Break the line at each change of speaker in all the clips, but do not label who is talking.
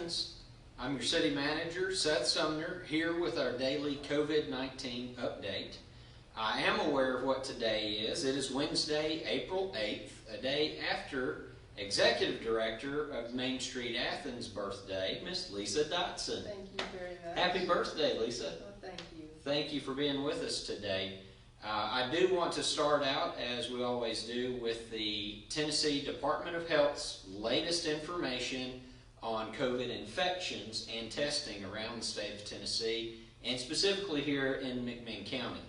Athens. I'm your city manager, Seth Sumner, here with our daily COVID-19 update. I am aware of what today is. It is Wednesday, April 8th, a day after Executive Director of Main Street Athens' birthday, Miss Lisa Dotson.
Thank you very much.
Happy birthday, Lisa.
Oh, thank you.
Thank you for being with us today. I do want to start out, as we always do, with the Tennessee Department of Health's latest information on COVID infections and testing around the state of Tennessee, and specifically here in McMinn County.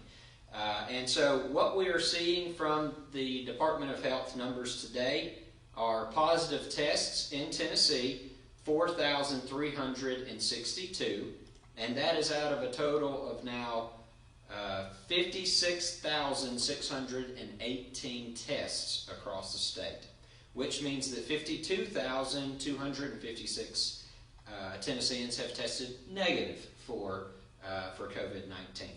And so what we are seeing from the Department of Health numbers today are positive tests in Tennessee, 4,362, and that is out of a total of now 56,618 tests across the state, which means that 52,256 Tennesseans have tested negative for COVID-19.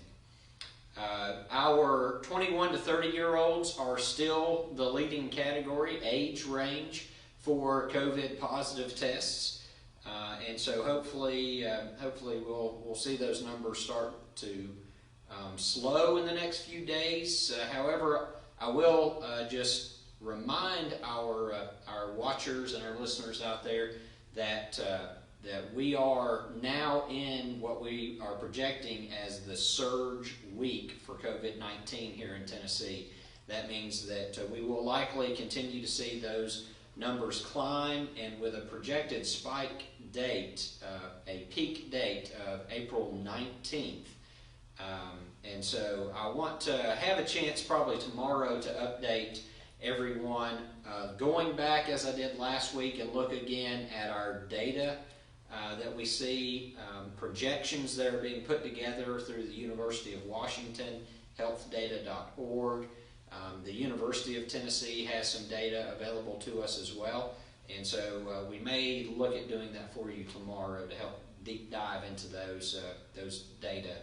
Our 21 to 30-year-olds are still the leading category, age range, for COVID positive tests, and so hopefully we'll see those numbers start to slow in the next few days. However, I will just remind our watchers and our listeners out there that we are now in what we are projecting as the surge week for COVID-19 here in Tennessee. That means that we will likely continue to see those numbers climb, and with a projected spike date, a peak date of April 19th. And so I want to have a chance probably tomorrow to update everyone, going back as I did last week and look again at our data that we see, projections that are being put together through the University of Washington, healthdata.org. The University of Tennessee has some data available to us as well, and so we may look at doing that for you tomorrow to help deep dive into those data.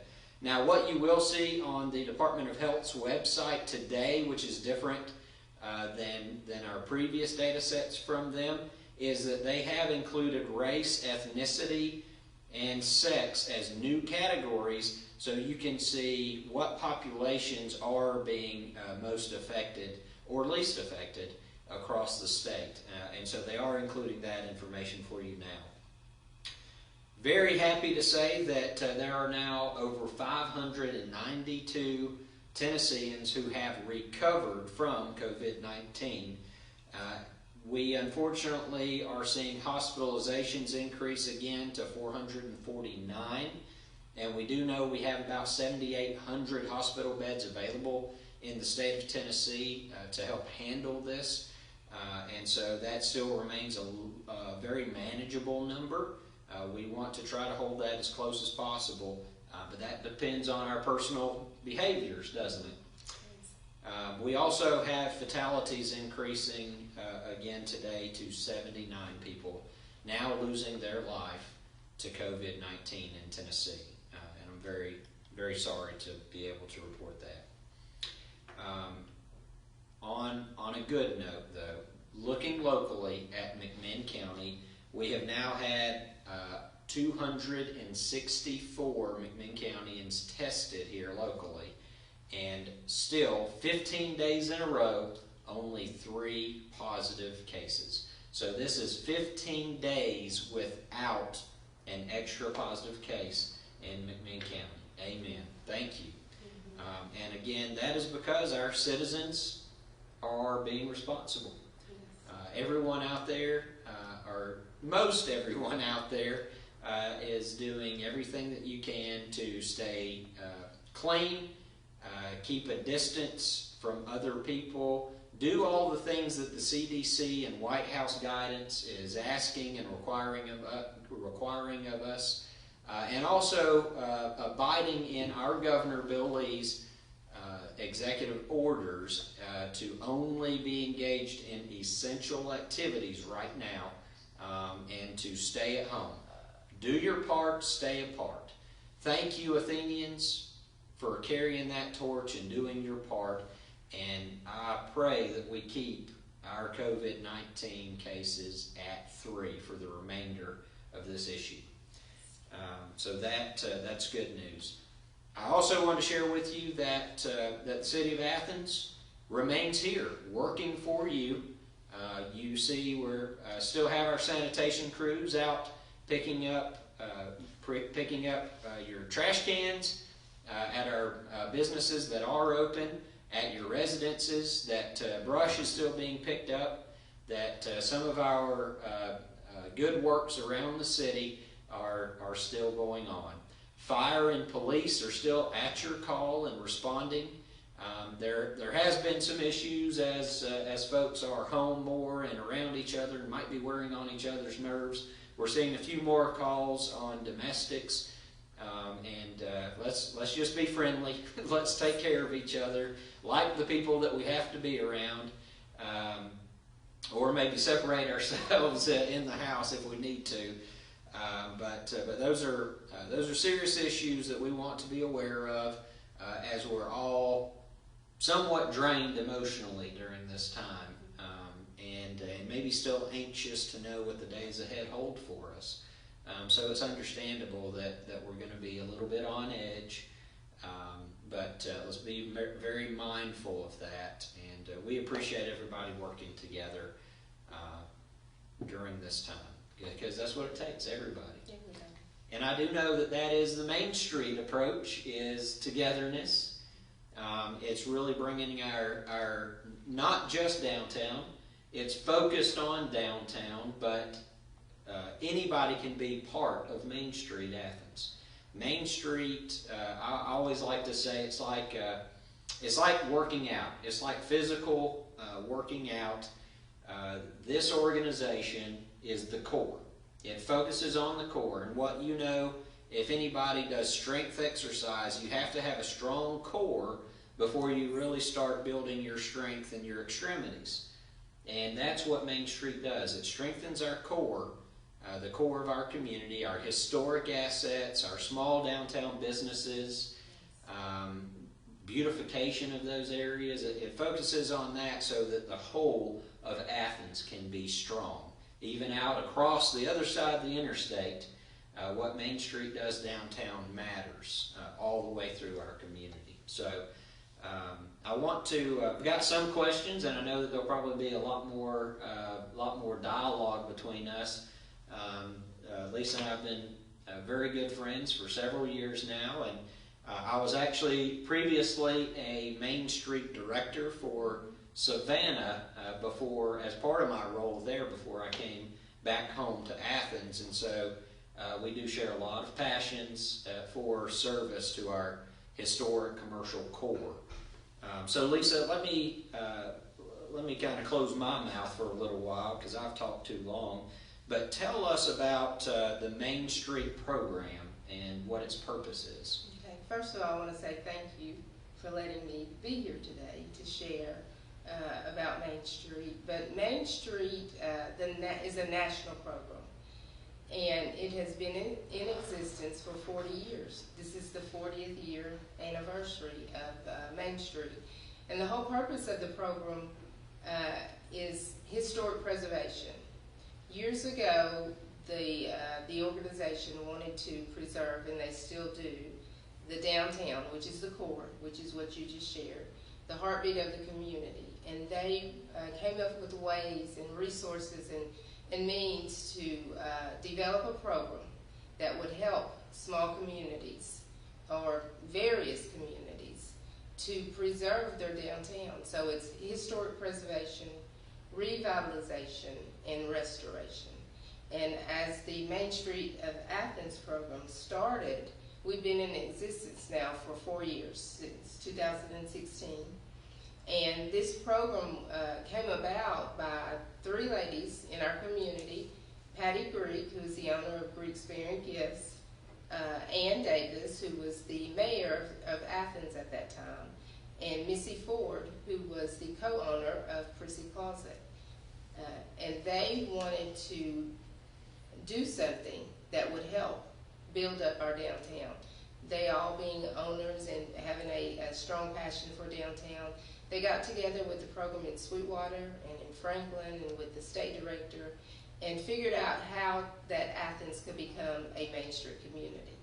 Now, what you will see on the Department of Health's website today, which is different than our previous data sets from them, is that they have included race, ethnicity, and sex as new categories, so you can see what populations are being most affected or least affected across the state. And so they are including that information for you now. Very happy to say that there are now over 592 Tennesseans who have recovered from COVID-19. We unfortunately are seeing hospitalizations increase again to 449, and we do know we have about 7,800 hospital beds available in the state of Tennessee to help handle this, and so that still remains a very manageable number. We want to try to hold that as close as possible, but that depends on our personal behaviors, doesn't it? We also have fatalities increasing again today to 79 people now losing their life to COVID-19 in Tennessee, and I'm very, very sorry to be able to report that. On a good note, though, looking locally at McMinn County, we have now had 264 McMinn Countyans tested here locally, and still 15 days in a row, only 3 positive cases. So this is 15 days without an extra positive case in McMinn County. Amen. Thank you. And again, that is because our citizens are being responsible. Everyone out there, or most everyone out there, is doing everything that you can to stay clean, keep a distance from other people, do all the things that the CDC and White House guidance is asking and requiring of us, and also abiding in our Governor Bill Lee's executive orders to only be engaged in essential activities right now, and to stay at home. Do your part, stay apart. Thank you, Athenians, for carrying that torch and doing your part, and I pray that we keep our COVID-19 cases at 3 for the remainder this issue. So that's good news. I also want to share with you that the City of Athens remains here, working for you. You see, we're still have our sanitation crews out picking up your trash cans at our businesses that are open, at your residences. That brush is still being picked up. That some of our good works around the city are still going on. Fire and police are still at your call and responding. There has been some issues as folks are home more and around each other and might be wearing on each other's nerves. We're seeing a few more calls on domestics, and let's just be friendly. Let's take care of each other, like the people that we have to be around, or maybe separate ourselves in the house if we need to. But those are serious issues that we want to be aware of as we're all somewhat drained emotionally during this time, and maybe still anxious to know what the days ahead hold for us. So it's understandable that we're going to be a little bit on edge, but let's be very mindful of that, and we appreciate everybody working together during this time, because that's what it takes, everybody. And I do know that is the Main Street approach, is togetherness. It's really bringing our not just downtown, it's focused on downtown, but anybody can be part of Main Street Athens. Main Street, I always like to say, it's like working out. It's like physical working out. This organization is the core. It focuses on the core, and what you know, if anybody does strength exercise, you have to have a strong core before you really start building your strength in your extremities. And that's what Main Street does. It strengthens our core, the core of our community, our historic assets, our small downtown businesses, beautification of those areas. It focuses on that so that the whole of Athens can be strong. Even out across the other side of the interstate, what Main Street does downtown matters all the way through our community. So I want to, I've got some questions, and I know that there'll probably be a lot more dialogue between us. Lisa and I have been very good friends for several years now, and I was actually previously a Main Street director for Savannah before, as part of my role there, before I came back home to Athens, and so we do share a lot of passions for service to our historic commercial core. So Lisa, let me kind of close my mouth for a little while, because I've talked too long, but tell us about the Main Street program and what its purpose is.
Okay, first of all, I want to say thank you for letting me be here today to share about Main Street. But Main Street is a national program, and it has been in existence for 40 years. This is the 40th year anniversary of Main Street. And the whole purpose of the program is historic preservation. Years ago, the organization wanted to preserve, and they still do, the downtown, which is the core, which is what you just shared, the heartbeat of the community. And they came up with ways and resources and means to develop a program that would help small communities or various communities to preserve their downtown. So it's historic preservation, revitalization, and restoration. And as the Main Street of Athens program started, we've been in existence now for 4 years, since 2016. And this program came about by 3 ladies in our community: Patty Greek, who is the owner of Greek's Beer and Gifts, Ann Davis, who was the mayor of Athens at that time, and Missy Ford, who was the co-owner of Prissy Closet. And they wanted to do something that would help build up our downtown. They all being owners and having a strong passion for downtown, they got together with the program in Sweetwater and in Franklin and with the state director, and figured out how that Athens could become a Main Street community.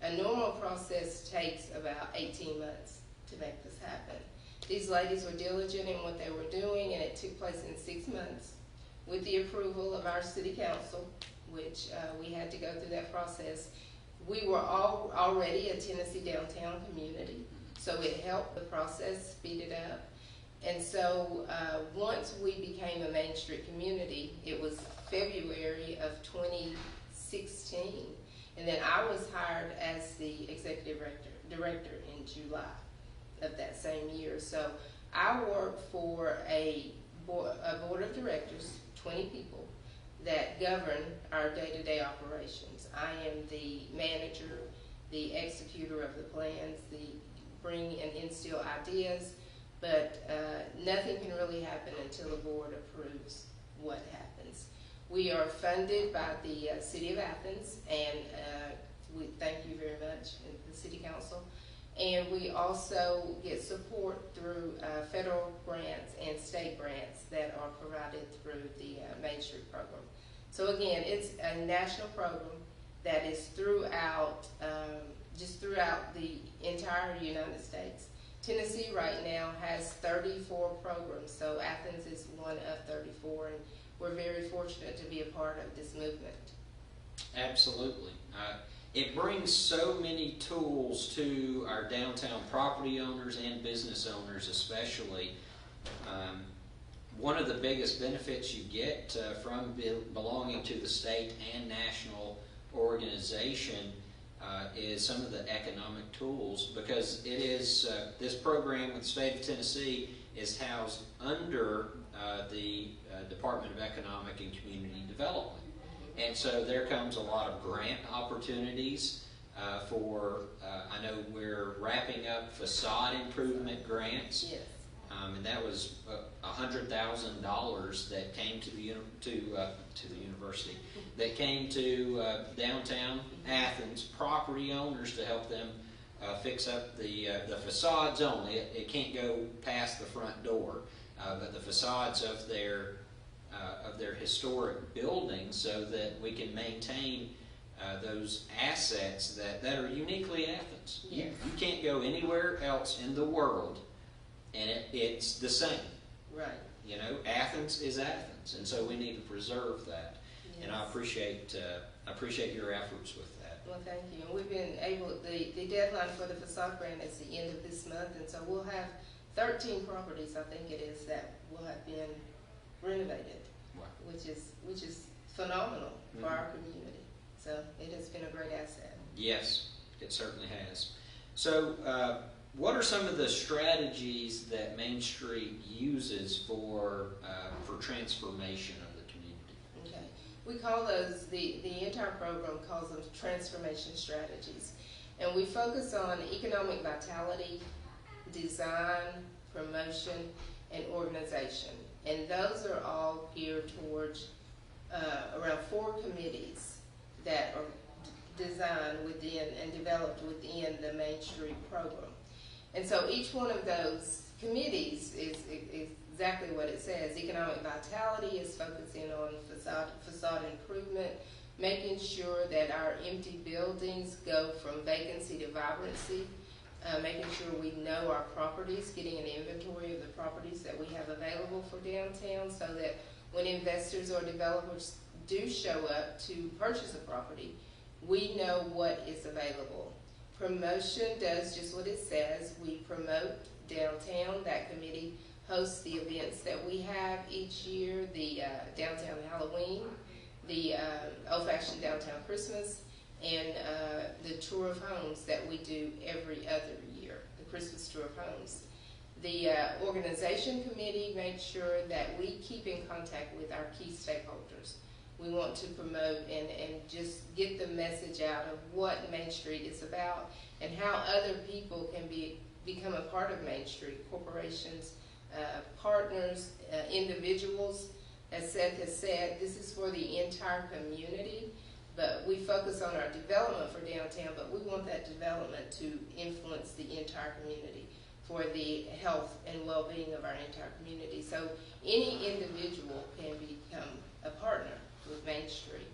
A normal process takes about 18 months to make this happen. These ladies were diligent in what they were doing, and it took place in 6 months with the approval of our city council, which we had to go through that process. We were already a Tennessee downtown community, so it helped the process, speed it up. And so once we became a Main Street community, it was February of 2016, and then I was hired as the executive director in July of that same year. So I work for a board of directors, 20 people, that govern our day-to-day operations. I am the manager, the executor of the plans, the bring and instill ideas, but nothing can really happen until the board approves what happens. We are funded by the City of Athens, and we thank you very much, the City Council. And we also get support through federal grants and state grants that are provided through the Main Street program. So again, it's a national program that is throughout, just throughout the entire United States. Tennessee right now has 34 programs, so Athens is one of 34, and we're very fortunate to be a part of this movement.
Absolutely. It brings so many tools to our downtown property owners and business owners especially. One of the biggest benefits you get from belonging to the state and national organization is some of the economic tools, because it is this program with the state of Tennessee is housed under the Department of Economic and Community Development. And so there comes a lot of grant opportunities for, I know we're wrapping up facade improvement grants.
Yes.
And that was $100,000 that came to the university, that came to downtown Athens property owners to help them fix up the facades only. It can't go past the front door, but the facades of their historic buildings, so that we can maintain those assets that are uniquely Athens.
Yes.
You can't go anywhere else in the world and it's the same.
Right.
You know, Athens is Athens, and so we need to preserve that.
Yes.
And I appreciate your efforts with that.
Well, thank you. And we've been able, the deadline for the facade grant is the end of this month, and so we'll have 13 properties, I think it is, that will have been renovated,
Wow.
which is phenomenal for our community. So it has been a great asset.
Yes, it certainly has. So, what are some of the strategies that Main Street uses for transformation of the community?
Okay, we call those, the entire program calls them transformation strategies, and we focus on economic vitality, design, promotion, and organization. And those are all geared towards around 4 committees that are designed within and developed within the Main Street program. And so each one of those committees is exactly what it says. Economic vitality is focusing on facade improvement, making sure that our empty buildings go from vacancy to vibrancy, making sure we know our properties, getting an inventory of the properties that we have available for downtown, so that when investors or developers do show up to purchase a property, we know what is available. Promotion does just what it says. We promote downtown. That committee hosts the events that we have each year, the Downtown Halloween, the Old-Fashioned Downtown Christmas, and the Tour of Homes that we do every other year, the Christmas Tour of Homes. The organization committee makes sure that we keep in contact with our key stakeholders. We want to promote and just get the message out of what Main Street is about and how other people can become a part of Main Street, corporations, partners, individuals. As Seth has said, this is for the entire community, but we focus on our development for downtown, but we want that development to influence the entire community for the health and well-being of our entire community. So any individual can become a partner with Main Street.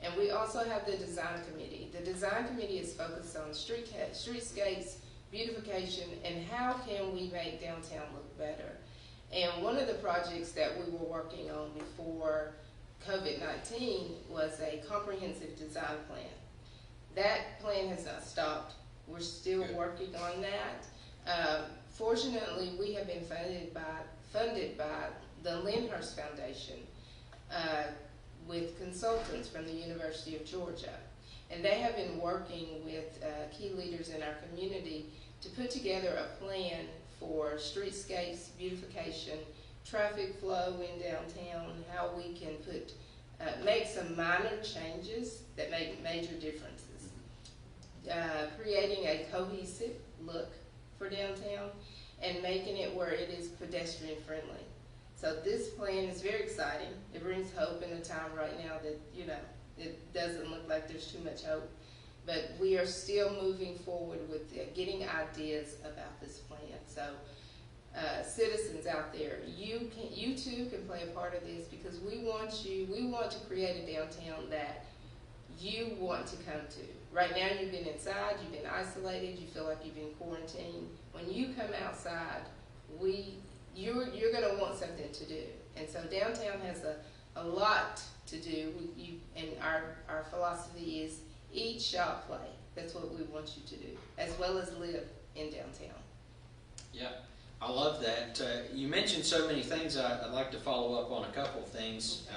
And we also have the design committee. The design committee is focused on streetscapes, beautification, and how can we make downtown look better. And one of the projects that we were working on before COVID-19 was a comprehensive design plan. That plan has not stopped. We're still working on that. Fortunately, we have been funded by the Lyndhurst Foundation with consultants from the University of Georgia. And they have been working with key leaders in our community to put together a plan for streetscapes, beautification, traffic flow in downtown, how we can make some minor changes that make major differences. Creating a cohesive look for downtown and making it where it is pedestrian friendly. So this plan is very exciting. It brings hope in a time right now that, it doesn't look like there's too much hope. But we are still moving forward with getting ideas about this plan. So citizens out there, you too can play a part of this, because we want to create a downtown that you want to come to. Right now you've been inside, you've been isolated, you feel like you've been quarantined. When you come outside, you're going to want something to do. And so downtown has a lot to do. And our philosophy is eat, shop, play. That's what we want you to do, as well as live in downtown.
Yeah, I love that. You mentioned so many things. I'd like to follow up on a couple of things.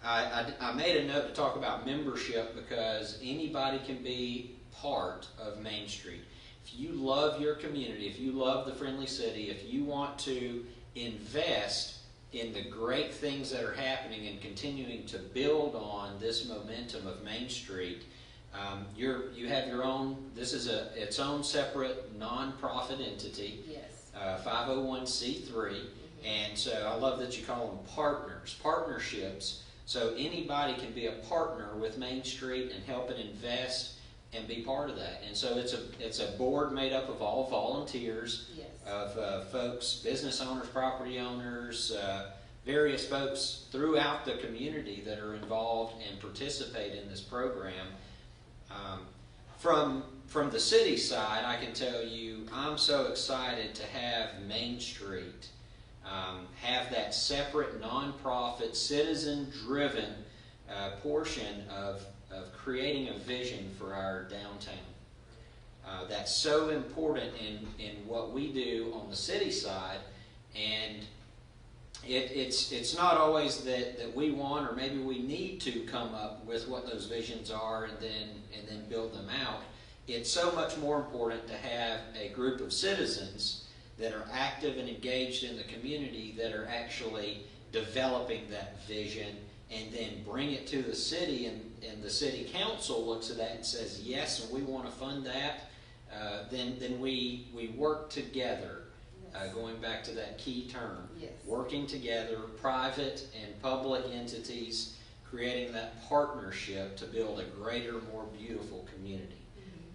I made a note to talk about membership, because anybody can be part of Main Street. If you love your community, if you love the Friendly City, if you want to invest in the great things that are happening and continuing to build on this momentum of Main Street, you have your own. This is its own separate nonprofit entity.
Yes.
501c3, and so I love that you call them partnerships. So anybody can be a partner with Main Street and help and invest and be part of that. And so it's a board made up of all volunteers,
yes,
of folks, business owners, property owners, various folks throughout the community that are involved and participate in this program. From the city side, I can tell you I'm so excited to have Main Street have that separate nonprofit, citizen-driven portion of creating a vision for our downtown. That's so important in what we do on the city side, and it's not always that we want, or maybe we need to come up with what those visions are and then build them out. It's so much more important to have a group of citizens that are active and engaged in the community, that are actually developing that vision and then bring it to the city, and the city council looks at that and says, yes, and we want to fund that. Then we work together, going back to that key term,
yes, working
together, private and public entities, creating that partnership to build a greater, more beautiful community.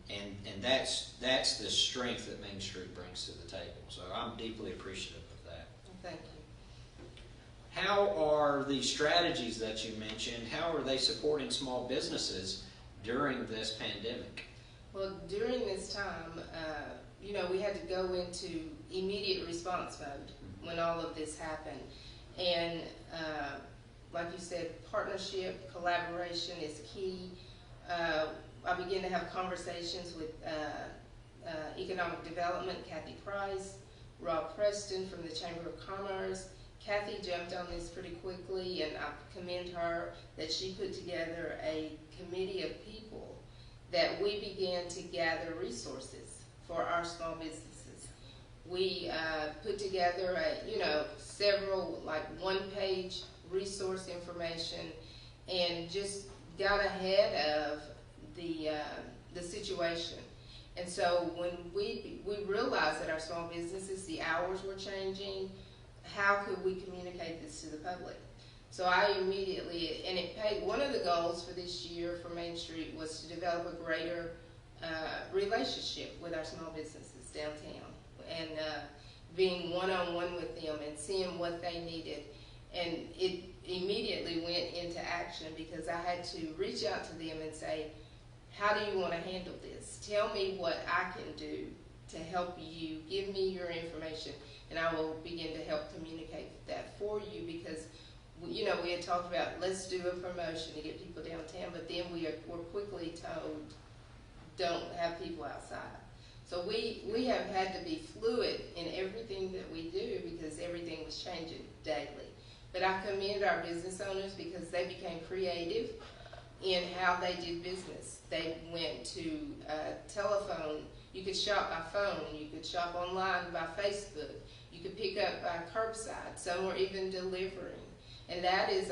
And that's the strength that Main Street brings to the table. So I'm deeply appreciative of that.
Thank you.
How are the strategies that you mentioned, how are they supporting small businesses during this pandemic?
Well, during this time, we had to go into immediate response mode when all of this happened. And like you said, partnership, collaboration is key. I began to have conversations with Economic Development, Kathy Price, Rob Preston from the Chamber of Commerce. Kathy jumped on this pretty quickly, and I commend her that she put together a committee of people that we began to gather resources for our small businesses. We put together several one-page resource information, and just got ahead of the situation. And so when we realized that our small businesses, the hours were changing, how could we communicate this to the public? So I immediately, and it paid, one of the goals for this year for Main Street was to develop a greater relationship with our small businesses downtown, and being one-on-one with them and seeing what they needed. And it immediately went into action because I had to reach out to them and say, how do you want to handle this? Tell me what I can do to help you. Give me your information, and I will begin to help communicate that for you, because we had talked about, let's do a promotion to get people downtown, but then were quickly told, don't have people outside. So we have had to be fluid in everything that we do because everything was changing daily. But I commend our business owners because they became creative in how they did business. They went to telephone. You could shop by phone. You could shop online by Facebook. You could pick up by curbside. Some were even delivering. And that is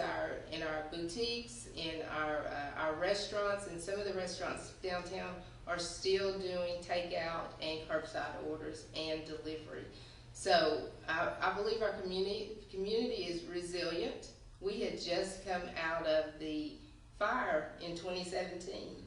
in our boutiques, in our restaurants, and some of the restaurants downtown are still doing takeout and curbside orders and delivery. So I believe our community is resilient. We had just come out of the fire in 2017,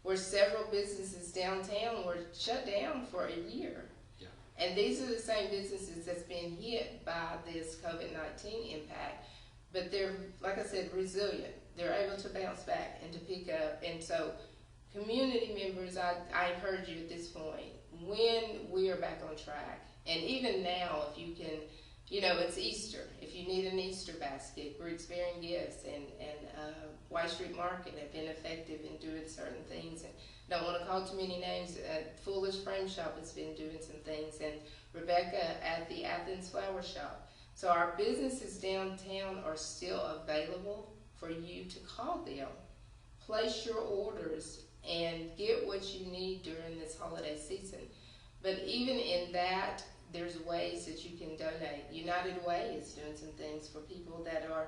where several businesses downtown were shut down for a year. Yeah. And these are the same businesses that's been hit by this COVID-19 impact. But they're, like I said, resilient. They're able to bounce back and to pick up. And so community members, I encourage you at this point, when we are back on track, and even now, if you can, it's Easter. If you need an Easter basket, we're experiencing gifts, and White Street Market have been effective in doing certain things. And don't want to call too many names. Foolish Frame Shop has been doing some things, and Rebecca at the Athens Flower Shop. So our businesses downtown are still available for you to call them, place your orders, and get what you need during this holiday season. But even in that, there's ways that you can donate. United Way is doing some things for people that are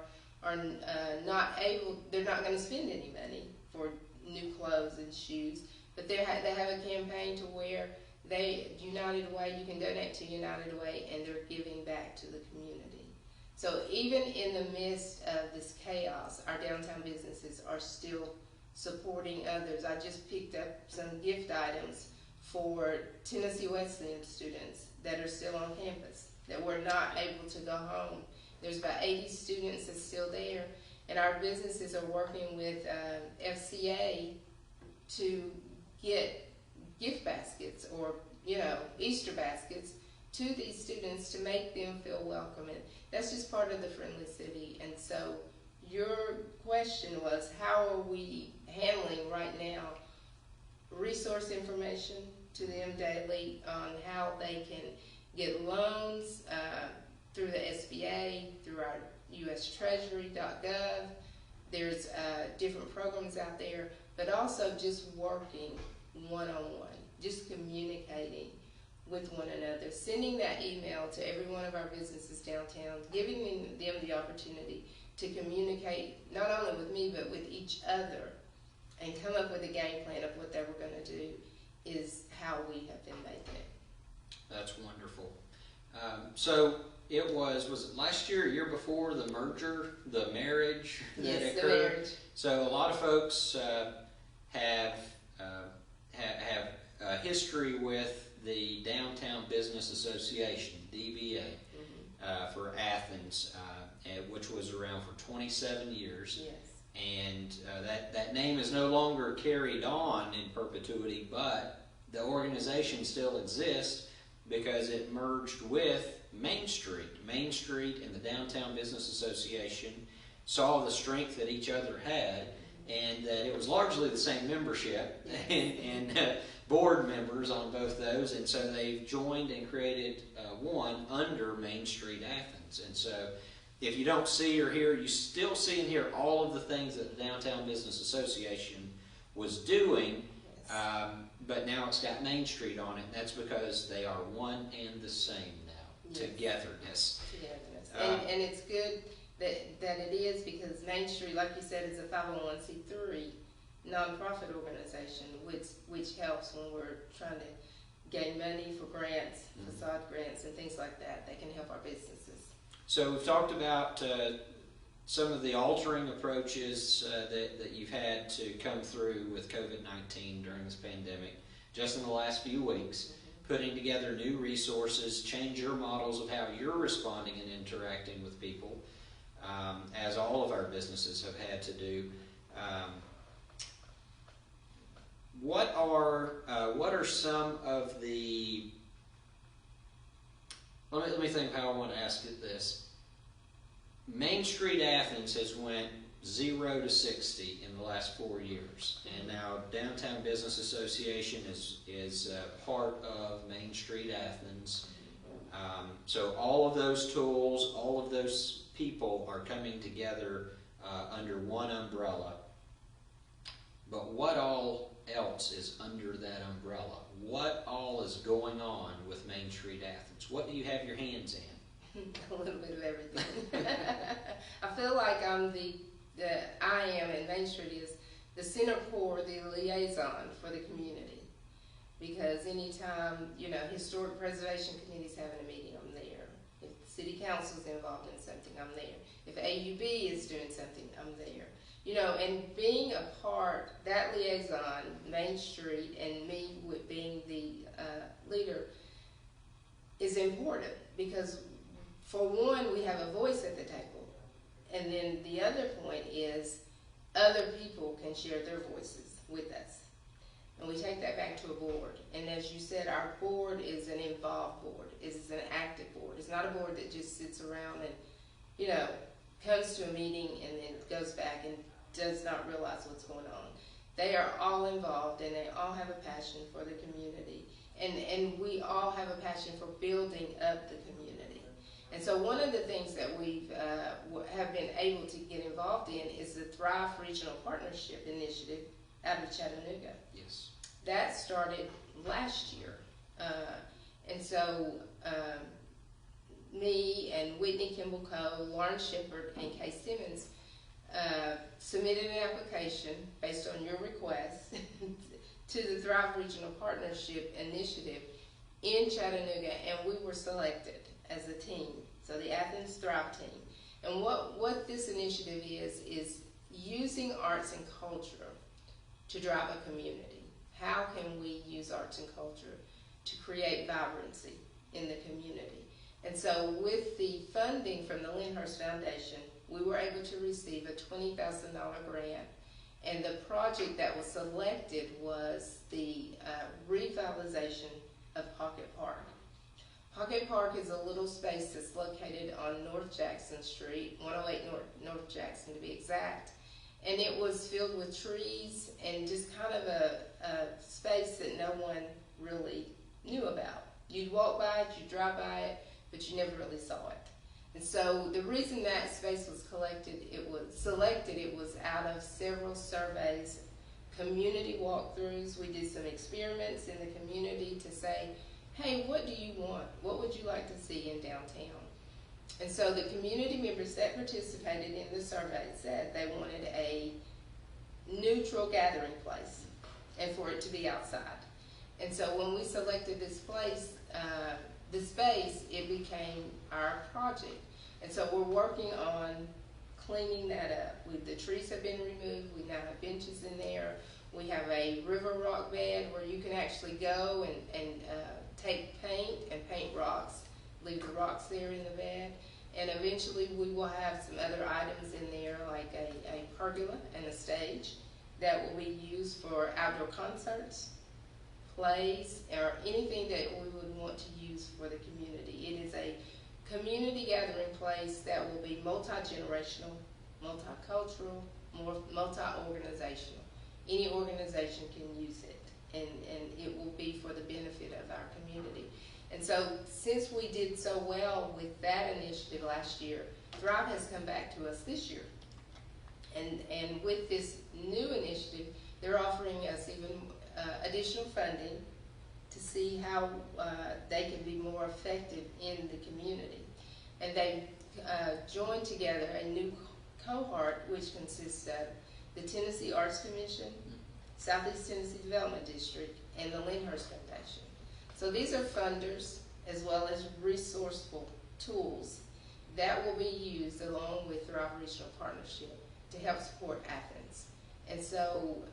not able, they're not going to spend any money for new clothes and shoes, but they have a campaign to where United Way, you can donate to United Way, and they're giving back to the community. So even in the midst of this chaos, our downtown businesses are still supporting others. I just picked up some gift items for Tennessee Wesleyan students that are still on campus, that were not able to go home. There's about 80 students that's still there, and our businesses are working with FCA to get gift baskets or Easter baskets to these students to make them feel welcome. And that's just part of the Friendly City. And so your question was, how are we handling right now resource information to them daily on how they can get loans through the SBA, through our USTreasury.gov. There's different programs out there, but also just working one-on-one, just communicating with one another, sending that email to every one of our businesses downtown, giving them the opportunity to communicate not only with me but with each other and come up with a game plan of what they were going to do is how we have been making it.
That's wonderful. So it was it last year, or year before, the marriage that occurred?
The marriage.
So a lot of folks have a history with the Downtown Business Association, DBA, for Athens, which was around for 27 years.
Yes.
And that name is no longer carried on in perpetuity, but the organization still exists because it merged with Main Street. Main Street and the Downtown Business Association saw the strength that each other had, and that it was largely the same membership and board members on both those, and so they've joined and created one under Main Street Athens. And so if you don't see or hear, you still see and hear all of the things that the Downtown Business Association was doing, but now it's got Main Street on it, and that's because they are one and the same now. Yes. Togetherness.
And it's good that it is, because Main Street, like you said, is a 501c3 nonprofit organization, which helps when we're trying to gain money for grants, facade grants, and things like that can help our businesses.
So we've talked about some of the altering approaches that you've had to come through with COVID-19 during this pandemic, just in the last few weeks, putting together new resources, change your models of how you're responding and interacting with people. as all of our businesses have had to do. What are some of the, let me think how I want to ask it this. Main Street Athens has went 0 to 60 in the last 4 years, and now Downtown Business Association is part of Main Street Athens. So all of those tools, all of those people are coming together under one umbrella. But what all else is under that umbrella? What all is going on with Main Street Athens? What do you have your hands in?
A little bit of everything. I feel like I am, and Main Street is the center core, the liaison for the community. Because anytime, historic preservation committee's having a meeting, I'm there. If the city council's involved in something, I'm there. If AUB is doing something, I'm there. And being a part, that liaison, Main Street, and me with being the leader is important, because for one, we have a voice at the table. And then the other point is other people can share their voices with us. And we take that back to a board. And as you said, our board is an involved board. It's an active board. It's not a board that just sits around and, comes to a meeting and then goes back and does not realize what's going on. They are all involved, and they all have a passion for the community. And we all have a passion for building up the community. And so one of the things that we have been able to get involved in is the Thrive Regional Partnership Initiative out of Chattanooga.
Yes.
That started last year. And so me and Whitney Kimball Coe, Lauren Shepard, and Kay Simmons submitted an application based on your request to the Thrive Regional Partnership Initiative in Chattanooga, and we were selected as a team, so the Athens Thrive team. And what this initiative is using arts and culture to drive a community. How can we use arts and culture to create vibrancy in the community? And so with the funding from the Lyndhurst Foundation, we were able to receive a $20,000 grant, and the project that was selected was the revitalization of Pocket Park. Pocket Park is a little space that's located on North Jackson Street, 108 North Jackson to be exact, and it was filled with trees and just kind of a space that no one really knew about. You'd walk by it, you'd drive by it, but you never really saw it. And so the reason that space was selected, it was out of several surveys, community walkthroughs. We did some experiments in the community to say, hey, what do you want? What would you like to see in downtown? And so the community members that participated in the survey said they wanted a neutral gathering place and for it to be outside. And so when we selected this place, the space, it became our project. And so we're working on cleaning that up. The trees have been removed. We now have benches in there. We have a river rock bed where you can actually go and take paint and paint rocks, leave the rocks there in the bed. And eventually we will have some other items in there, like a pergola and a stage that will be used for outdoor concerts, plays, or anything that we would want to use for the community. It is a community gathering place that will be multi-generational, multicultural, multi-organizational. Any organization can use it, and it will be for the benefit of our community. And so since we did so well with that initiative last year, Thrive has come back to us this year. And with this new initiative, they're offering us even additional funding to see how they can be more effective in the community. And they've joined together a new cohort which consists of the Tennessee Arts Commission, Southeast Tennessee Development District, and the Lyndhurst Foundation. So these are funders as well as resourceful tools that will be used along with Thrive Regional Partnership to help support Athens. And so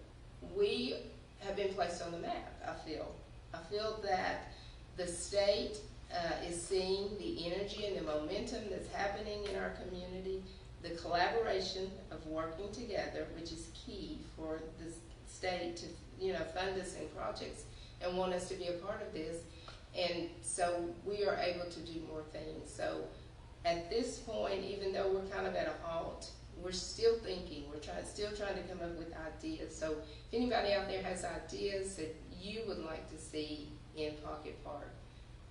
we have been placed on the map, I feel. I feel that the state is seeing the energy and the momentum that's happening in our community, the collaboration of working together, which is key for the state to, fund us in projects and want us to be a part of this. And so we are able to do more things. So at this point, even though we're kind of at a halt, we're still thinking, still trying to come up with ideas. So if anybody out there has ideas that you would like to see in Pocket Park,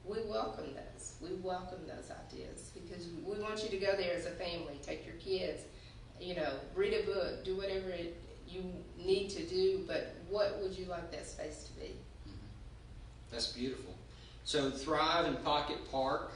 we welcome those. We welcome those ideas because we want you to go there as a family, take your kids, read a book, do whatever you need to do, but what would you like that space to be?
Mm-hmm. That's beautiful. So Thrive in Pocket Park,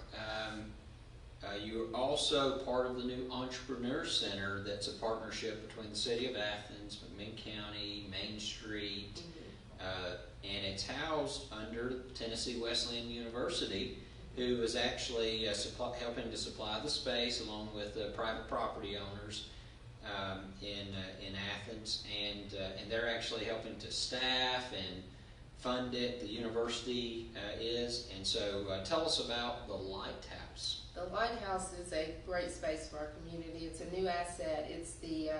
you're also part of the new Entrepreneur Center that's a partnership between the City of Athens, McMinn County, Main Street, mm-hmm. And it's housed under Tennessee Wesleyan University, who is actually helping to supply the space along with private property owners in Athens, and they're actually helping to staff and fund it. The university is, and so tell us about the Lighthouse.
The Lighthouse is a great space for our community. It's a new asset. It's the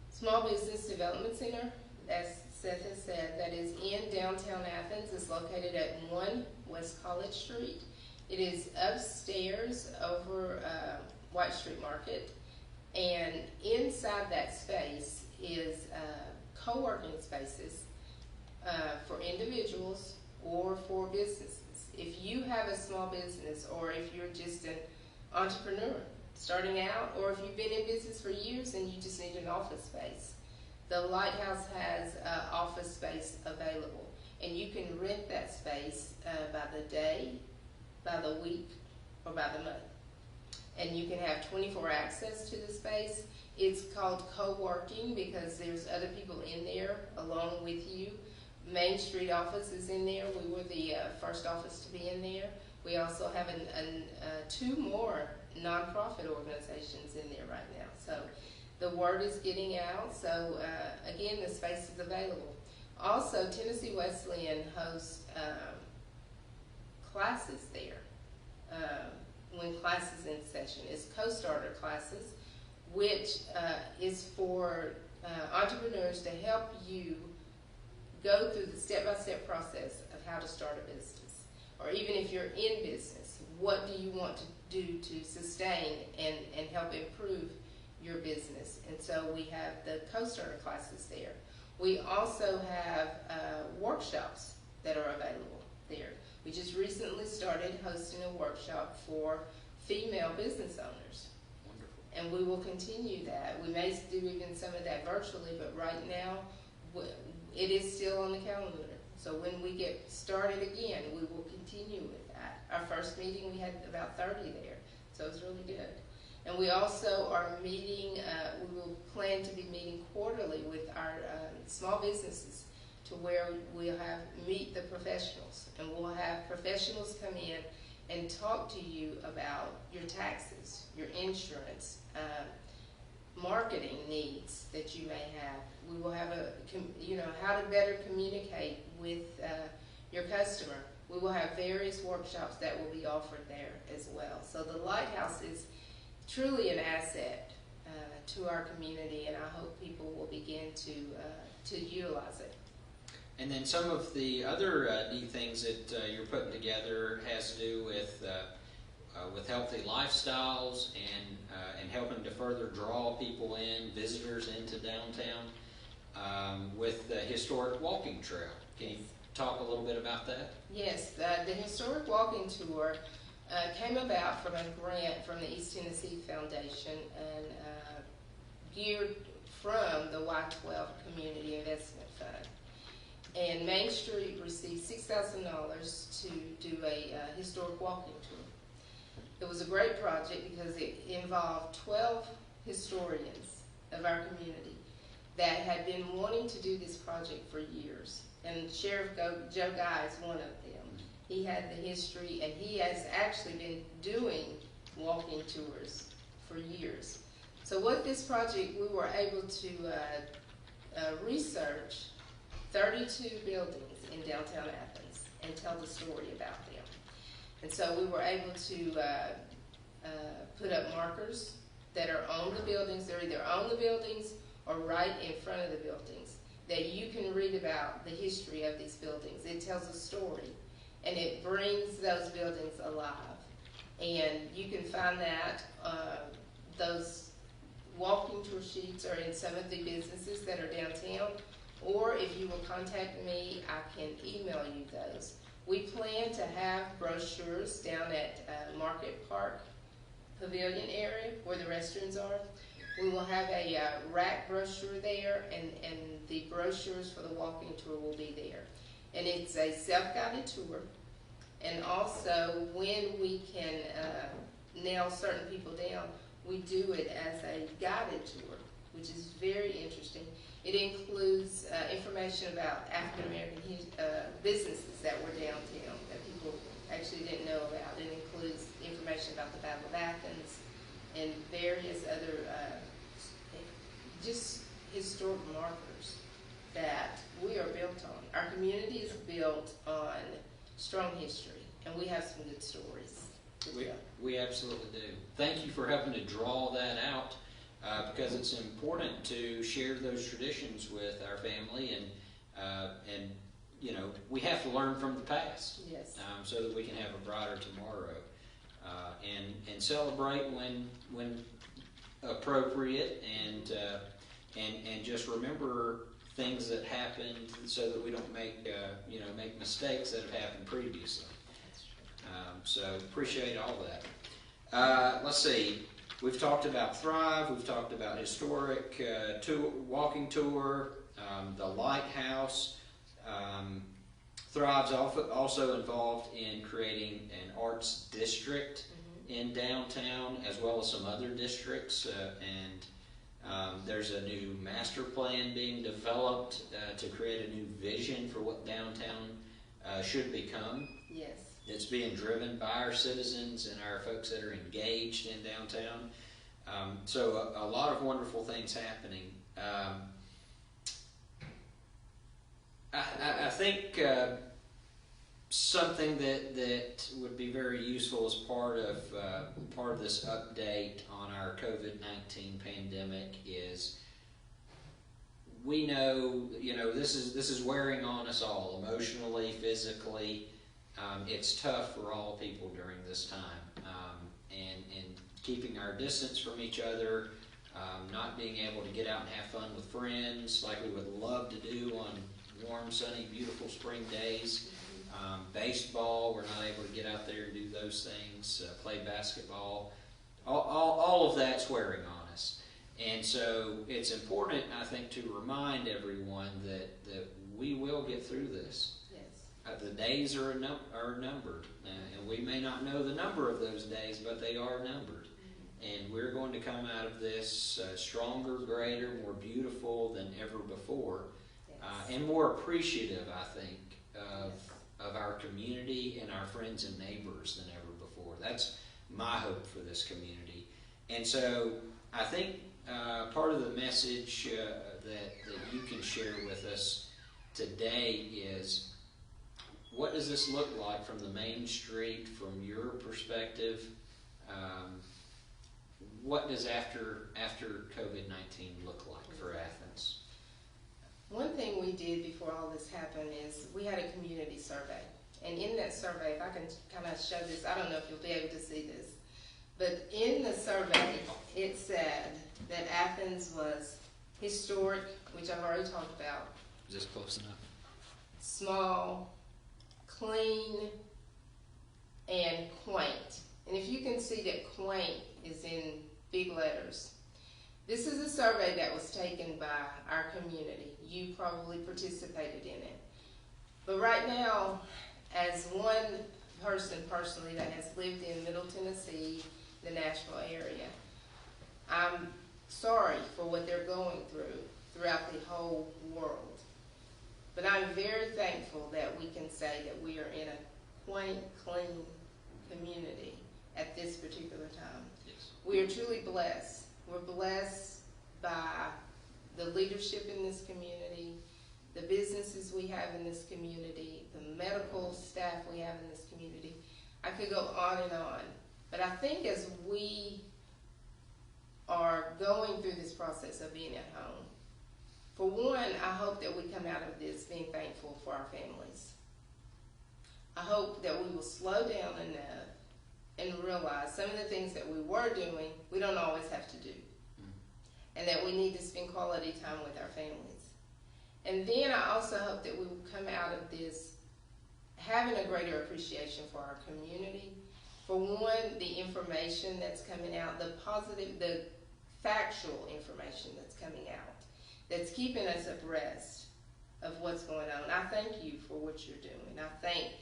Small Business Development Center, as Seth has said, that is in downtown Athens. It's located at 1 West College Street. It is upstairs over White Street Market, and inside that space is co-working spaces for individuals or for businesses. If you have a small business, or if you're just an entrepreneur starting out, or if you've been in business for years and you just need an office space, the Lighthouse has office space available, and you can rent that space by the day, by the week, or by the month. And you can have 24 access to the space. It's called co-working because there's other people in there along with you. Main Street office is in there. We were the first office to be in there. We also have 2 more nonprofit organizations in there right now. So the word is getting out. So again, the space is available. Also, Tennessee Wesleyan hosts classes there. When class is in session. It's co-starter classes, which is for entrepreneurs to help you go through the step-by-step process of how to start a business. Or even if you're in business, what do you want to do to sustain and help improve your business? And so we have the co-starter classes there. We also have workshops that are available there. We just recently started hosting a workshop for female business owners.
Wonderful.
And we will continue that. We may do even some of that virtually, but right now it is still on the calendar. So when we get started again, we will continue with that. Our first meeting, we had about 30 there, so it was really good. And we also are meeting, we will plan to be meeting quarterly with our small businesses, to where we'll have meet the professionals, and we'll have professionals come in and talk to you about your taxes, your insurance, marketing needs that you may have. We will have how to better communicate with your customer. We will have various workshops that will be offered there as well. So the Lighthouse is truly an asset to our community, and I hope people will begin to utilize it.
And then some of the other neat things that you're putting together has to do with healthy lifestyles and helping to further draw people in, visitors into downtown with the historic walking trail. Can you talk a little bit about that?
Yes, the historic walking tour came about from a grant from the East Tennessee Foundation and geared from the Y12 Community Investment Fund. And Main Street received $6,000 to do a historic walking tour. It was a great project because it involved 12 historians of our community that had been wanting to do this project for years. And Sheriff Joe Guy is one of them. He had the history, and he has actually been doing walking tours for years. So what this project, we were able to research 32 buildings in downtown Athens and tell the story about them. And so we were able to put up markers that are on the buildings. They're either on the buildings or right in front of the buildings, that you can read about the history of these buildings. It tells a story, and it brings those buildings alive. And you can find that, those walking tour sheets are in some of the businesses that are downtown, or if you will contact me, I can email you those. We plan to have brochures down at Market Park Pavilion area where the restrooms are. We will have a rack brochure there, and the brochures for the walking tour will be there. And it's a self-guided tour. And also, when we can nail certain people down, we do it as a guided tour, which is very interesting. It includes information about African American businesses that were downtown that people actually didn't know about. It includes information about the Battle of Athens and various other just historic markers that we are built on. Our community is built on strong history, and we have some good stories.
We absolutely do. Thank you for helping to draw that out, because it's important to share those traditions with our family, and you know, we have to learn from the past,
yes,
so that we can have a brighter tomorrow, and celebrate when appropriate, and just remember things that happened so that we don't make make mistakes that have happened previously. So appreciate all that. Let's see. We've talked about Thrive. We've talked about historic walking tour, the lighthouse. Thrive's also involved in creating an arts district in downtown, as well as some other districts, and there's a new master plan being developed to create a new vision for what downtown should become.
yes.
It's being driven by our citizens and our folks that are engaged in downtown. So a lot of wonderful things happening. I think something that would be very useful as part of this update on our COVID-19 pandemic is, we know, this is wearing on us all, emotionally, physically. It's tough for all people during this time, and keeping our distance from each other, not being able to get out and have fun with friends like we would love to do on warm, sunny, beautiful spring days. Baseball, we're not able to get out there and do those things, play basketball. All of that's wearing on us. And so it's important, I think, to remind everyone that we will get through this.
Yes.
The days are numbered, and we may not know the number of those days, but they are numbered. And we're going to come out of this stronger, greater, more beautiful than ever before, and more appreciative, I think, of our community and our friends and neighbors than ever before. That's my hope for this community. And so I think part of the message that you can share with us today is, what does this look like from the Main Street, from your perspective? What does after COVID-19 look like for Athens?
One thing we did before all this happened is we had a community survey. And in that survey, if I can kind of show this, I don't know if you'll be able to see this, but in the survey, it said that Athens was historic, which I've already talked about.
Is this close enough?
Small, clean, and quaint. And if you can see that quaint is in big letters. This is a survey that was taken by our community. You probably participated in it. But right now, as one person personally that has lived in Middle Tennessee, the Nashville area, I'm sorry for what they're going throughout the whole world. But I'm very thankful that we can say that we are in a quaint, clean community at this particular time.
Yes.
We are truly blessed. We're blessed by the leadership in this community, the businesses we have in this community, the medical staff we have in this community. I could go on and on. But I think as we are going through this process of being at home. For one, I hope that we come out of this being thankful for our families. I hope that we will slow down enough and realize some of the things that we were doing, we don't always have to do. And that we need to spend quality time with our families. And then I also hope that we will come out of this having a greater appreciation for our community. For one, the information that's coming out, the positive, the factual information that's coming out, that's keeping us abreast of what's going on. I thank you for what you're doing. I thank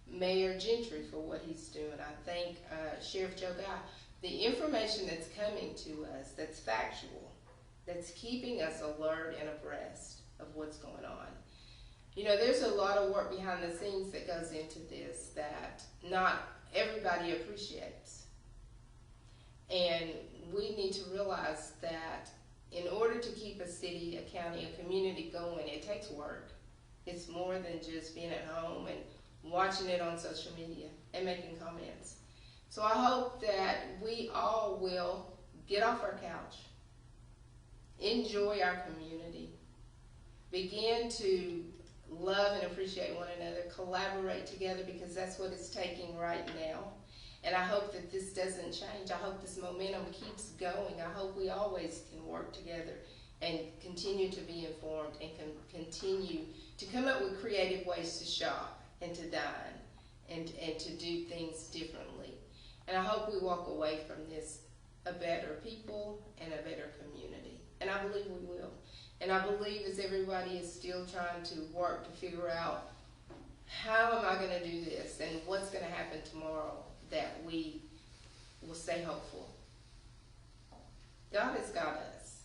Mayor Gentry for what he's doing. I thank Sheriff Joe Guy. The information that's coming to us that's factual, that's keeping us alert and abreast of what's going on. You know, there's a lot of work behind the scenes that goes into this that not everybody appreciates. And we need to realize that in order to keep a city, a county, a community going, it takes work. It's more than just being at home and watching it on social media and making comments. So I hope that we all will get off our couch, enjoy our community, begin to love and appreciate one another, collaborate together, because that's what it's taking right now. And I hope that this doesn't change. I hope this momentum keeps going. I hope we always can work together and continue to be informed and can continue to come up with creative ways to shop and to dine and to do things differently. And I hope we walk away from this a better people and a better community. And I believe we will. And I believe as everybody is still trying to work to figure out how am I going to do this and what's going to happen tomorrow, that we will stay hopeful. God has got us.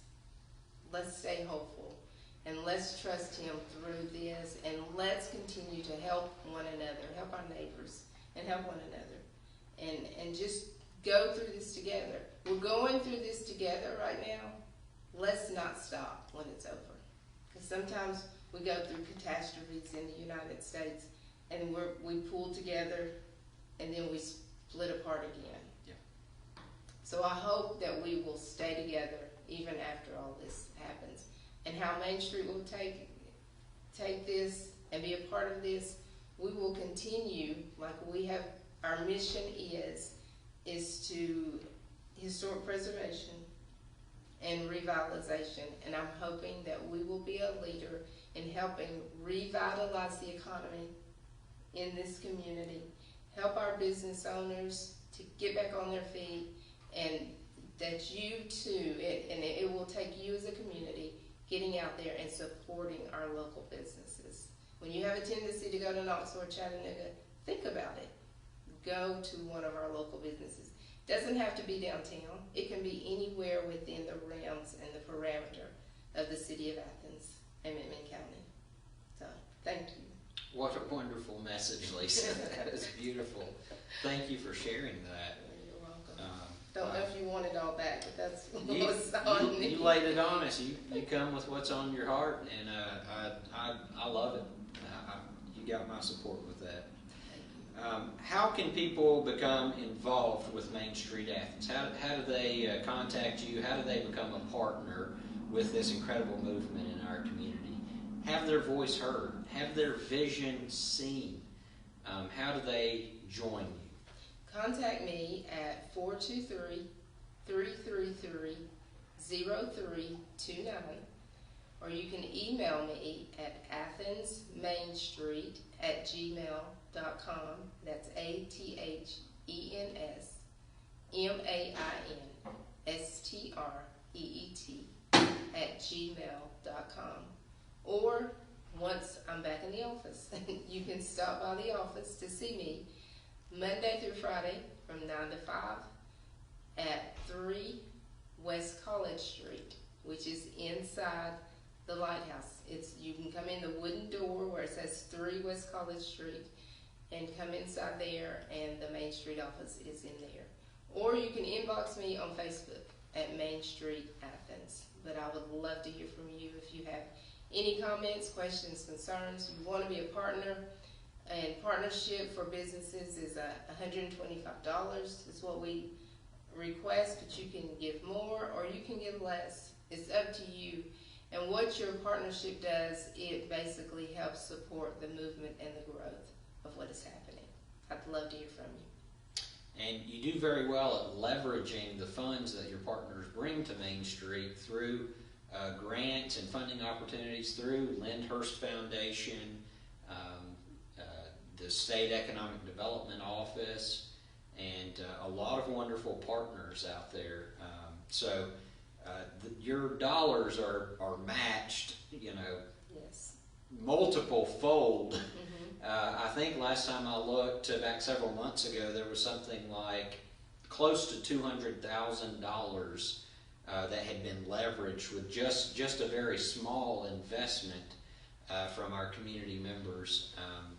Let's stay hopeful and let's trust Him through this, and let's continue to help one another, help our neighbors, and help one another, and just go through this together. We're going through this together right now. Let's not stop when it's over, because sometimes we go through catastrophes in the United States and we pull together and then we split apart again.
Yeah.
So I hope that we will stay together even after all this happens. And how Main Street will take this and be a part of this, we will continue like we have. Our mission is to historic preservation and revitalization, and I'm hoping that we will be a leader in helping revitalize the economy in this community, help our business owners to get back on their feet, and that you too, it will take you as a community getting out there and supporting our local businesses. When you have a tendency to go to Knoxville or Chattanooga, think about it. Go to one of our local businesses. Doesn't have to be downtown. It can be anywhere within the realms and the parameter of the city of Athens and McMinn County. So, thank you.
What a wonderful message, Lisa. That is beautiful. Thank you for sharing that.
You're welcome. Don't know if you want it all back, but that's what's on me.
You laid it on us. You come with what's on your heart, and I love it. You got my support with that. How can people become involved with Main Street Athens? How do they contact you? How do they become a partner with this incredible movement in our community? Have their voice heard? Have their vision seen? How do they join you?
Contact me at 423-333-0329, or you can email me at athensmainstreet@gmail.com. That's ATHENSMAINSTREET@gmail.com. Or once I'm back in the office, you can stop by the office to see me Monday through Friday from 9 to 5 at 3 West College Street, which is inside the lighthouse. You can come in the wooden door where it says 3 West College Street and come inside there, and the Main Street office is in there. Or you can inbox me on Facebook at Main Street Athens. But I would love to hear from you if you have any comments, questions, concerns. You want to be a partner, and partnership for businesses is $125 is what we request, but you can give more or you can give less. It's up to you. And what your partnership does, it basically helps support the movement and the growth of what is happening. I'd love to hear from you.
And you do very well at leveraging the funds that your partners bring to Main Street through grants and funding opportunities through Lyndhurst Foundation, the State Economic Development Office, and a lot of wonderful partners out there. Your dollars are matched,
Yes.
multiple fold. I think last time I looked, back several months ago, there was something like close to $200,000 that had been leveraged with just a very small investment from our community members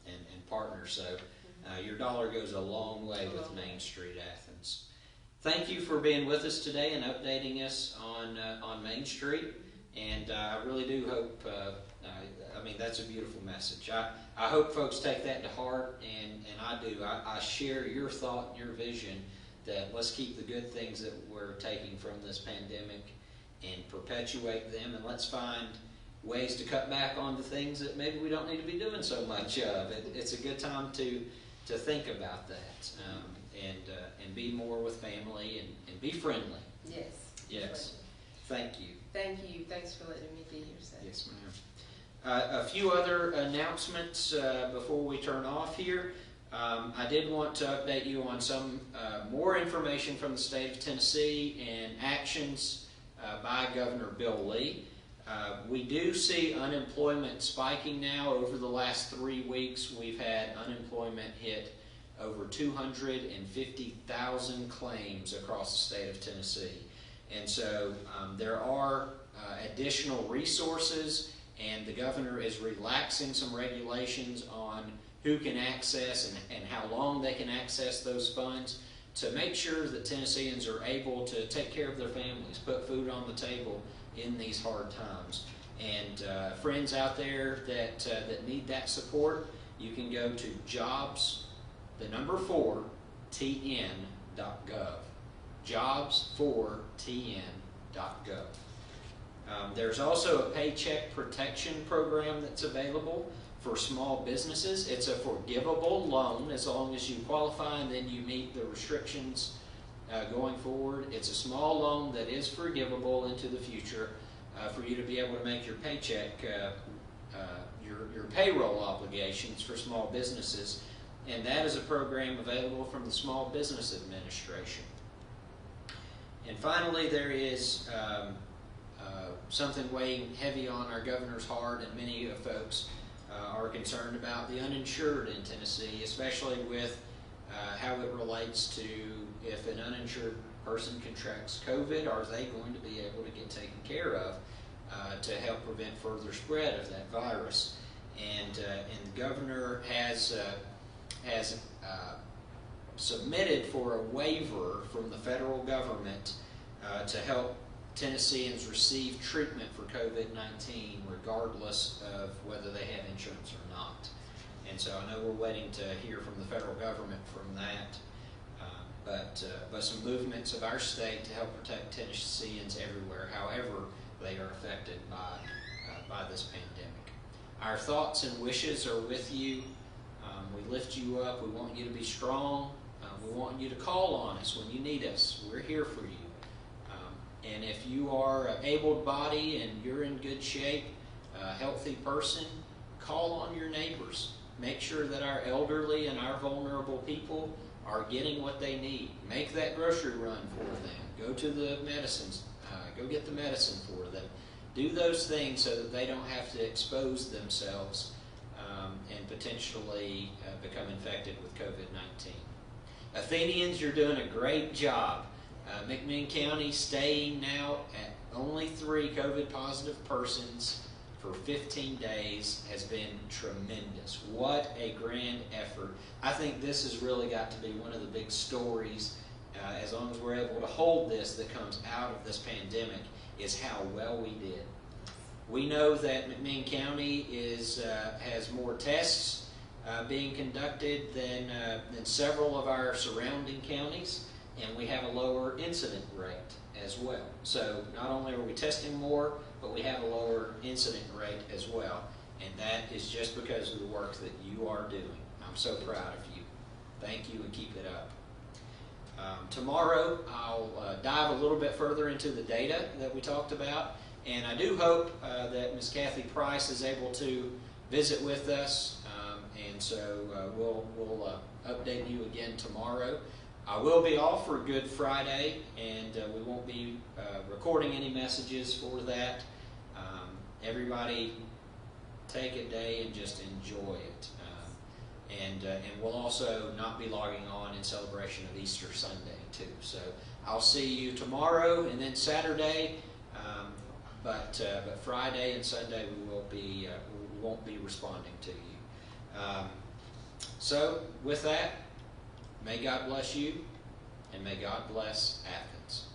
and partners. So your dollar goes a long way with Main Street Athens. Thank you for being with us today and updating us on Main Street. And I really do hope, that's a beautiful message. I hope folks take that to heart, and I do. I share your thought and your vision that let's keep the good things that we're taking from this pandemic and perpetuate them, and let's find ways to cut back on the things that maybe we don't need to be doing so much of. It's a good time to think about that and be more with family and be friendly.
Yes.
Yes. Thank you.
Thank you. Thanks for letting me be here, Seth.
Yes, ma'am. A few other announcements before we turn off here. I did want to update you on some more information from the state of Tennessee and actions by Governor Bill Lee. We do see unemployment spiking now. Over the last 3 weeks, we've had unemployment hit over 250,000 claims across the state of Tennessee. And so there are additional resources, and the governor is relaxing some regulations on who can access and how long they can access those funds to make sure that Tennesseans are able to take care of their families, put food on the table in these hard times. And friends out there that need that support, you can go to jobs4tn.gov. jobs4tn.gov. There's also a paycheck protection program that's available for small businesses. It's a forgivable loan as long as you qualify and then you meet the restrictions going forward. It's a small loan that is forgivable into the future for you to be able to make your paycheck, your payroll obligations for small businesses. And that is a program available from the Small Business Administration. And finally, there is something weighing heavy on our governor's heart, and many folks are concerned about the uninsured in Tennessee, especially with how it relates to if an uninsured person contracts COVID, are they going to be able to get taken care of to help prevent further spread of that virus? And the governor has submitted for a waiver from the federal government to help Tennesseans receive treatment for COVID-19 regardless of whether they have insurance or not. And so I know we're waiting to hear from the federal government from that, but some movements of our state to help protect Tennesseans everywhere, however they are affected by this pandemic. Our thoughts and wishes are with you. We lift you up. We want you to be strong. We want you to call on us when you need us. We're here for you. And if you are able-bodied and you're in good shape, a healthy person, call on your neighbors. Make sure that our elderly and our vulnerable people are getting what they need. Make that grocery run for them. Go to the medicines. Go get the medicine for them. Do those things so that they don't have to expose themselves and potentially become infected with COVID-19. Athenians, you're doing a great job. McMinn County staying now at only 3 COVID-positive persons for 15 days has been tremendous. What a grand effort. I think this has really got to be one of the big stories, as long as we're able to hold this, that comes out of this pandemic, is how well we did. We know that McMinn County has more tests being conducted than several of our surrounding counties. and we have a lower incident rate as well. So not only are we testing more, but we have a lower incident rate as well. And that is just because of the work that you are doing. I'm so proud of you. Thank you, and keep it up. Tomorrow I'll dive a little bit further into the data that we talked about, and I do hope that Ms. Kathy Price is able to visit with us, and so we'll update you again tomorrow. I will be off for Good Friday, and we won't be recording any messages for that. Everybody take a day and just enjoy it. And we'll also not be logging on in celebration of Easter Sunday too. So I'll see you tomorrow and then Saturday, but Friday and Sunday we won't be responding to you. So with that, may God bless you, and may God bless Athens.